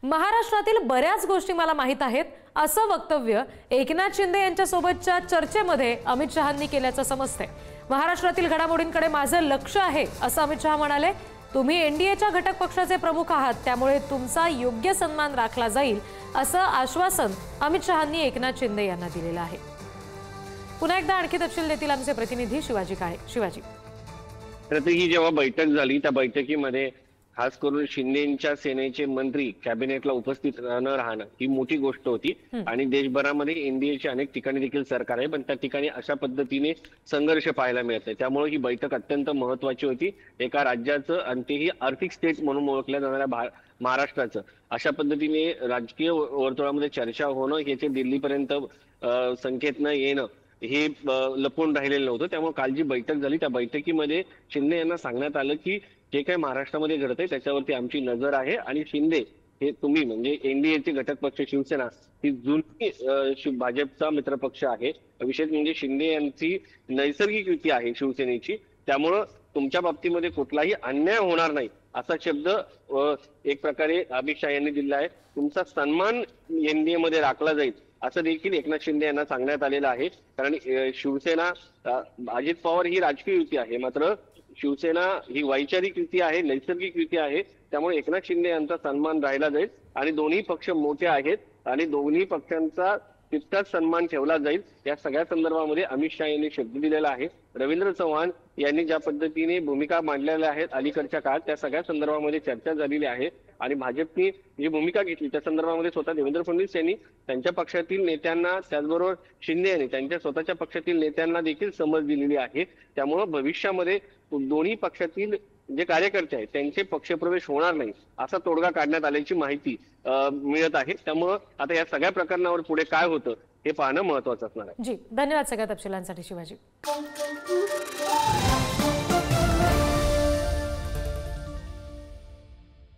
महाराष्ट्रातील बऱ्याच गोष्टी मला माहित आहेत असं वक्तव्य एकनाथ शिंदे यांच्या सोबतच्या चर्चेमध्ये अमित शहांनी केल्याचं समजतंय। महाराष्ट्रातील घडामोडींकडे माझं लक्ष आहे असं अमित शहा म्हणाले। तुम्ही एनडीएच्या घटक पक्षाचे प्रमुख आहात, त्यामुळे तुमचा योग्य सन्मान राखला जाईल असं आश्वासन अमित शहांनी एकनाथ शिंदे यांना दिलेलं आहे। पुन्हा एकदा आणखी तपशील देतील आमचे प्रतिनिधी शिवाजी काळे। शिवाजी, ही जेव्हा बैठक झाली त्या बैठकीमध्ये खास करून शिंदेच्या सेनेचे मंत्री कॅबिनेटला उपस्थित न राहणं ही मोठी गोष्ट होती आणि देशभरामध्ये एनडीएच्या अनेक ठिकाणी देखील सरकार आहे, पण त्या ठिकाणी अशा पद्धतीने संघर्ष पाहायला मिळत आहे। त्यामुळे ही बैठक अत्यंत महत्वाची होती। एका राज्याचं आणि तेही आर्थिक स्टेट म्हणून ओळखल्या जाणाऱ्या महाराष्ट्राचं अशा पद्धतीने राजकीय वर्तुळामध्ये चर्चा होणं, याचे दिल्लीपर्यंत संकेत न येणं हे लपून राहिलेलं नव्हतं। त्यामुळे काल जी बैठक झाली त्या बैठकीमध्ये शिंदे यांना सांगण्यात आलं की जे काही महाराष्ट्रामध्ये घडतंय त्याच्यावरती आमची नजर आहे आणि शिंदे हे तुम्ही म्हणजे एनडीएचे घटक पक्ष शिवसेना ही जुनी भाजपचा मित्रपक्ष आहे। विशेष म्हणजे शिंदे यांची नैसर्गिक युती आहे शिवसेनेची, त्यामुळं तुमच्या बाबतीमध्ये कुठलाही अन्याय होणार नाही असा शब्द एक प्रकारे अमित शहा यांनी दिला आहे। तुमचा सन्मान एनडीए मध्ये राखला जाईल असं देखील एकनाथ शिंदे यांना सांगण्यात आलेलं आहे। कारण शिवसेना अजित पवार ही राजकीय युती आहे, मात्र शिवसेना ही वैचारिक युती आहे, नैसर्गिक युती आहे। त्यामुळे एकनाथ शिंदे यांचा सन्मान राहिला जाईल आणि दोन्ही पक्ष मोठे आहेत आणि दोन्ही पक्षांचा तितकाच सन्मान ठेवला जाईल। या सगळ्या संदर्भामध्ये अमित शहा यांनी शब्द दिलेला आहे। रवींद्र चव्हाण यांनी ज्या पद्धतीने भूमिका मांडलेल्या आहेत अलीकडच्या काळात त्या सगळ्या संदर्भामध्ये चर्चा झालेली आहे आणि भाजपने जी भूमिका घेतली त्या संदर्भामध्ये स्वतः देवेंद्र फडणवीस यांनी त्यांच्या पक्षातील नेत्यांना, त्याचबरोबर शिंदे यांनी त्यांच्या स्वतःच्या पक्षातील नेत्यांना देखील समज दिलेली आहे। त्यामुळे भविष्यामध्ये दोन्ही पक्षातील जे कार्यकर्ते आहेत त्यांचे पक्षप्रवेश होणार नाही असा तोडगा काढण्यात आल्याची माहिती मिळत आहे। त्यामुळे आता या सगळ्या प्रकरणावर पुढे काय होतं हे पाहणं महत्त्वाचं असणार आहे। जी, धन्यवाद सगळ्या तपशिलांसाठी शिवाजी।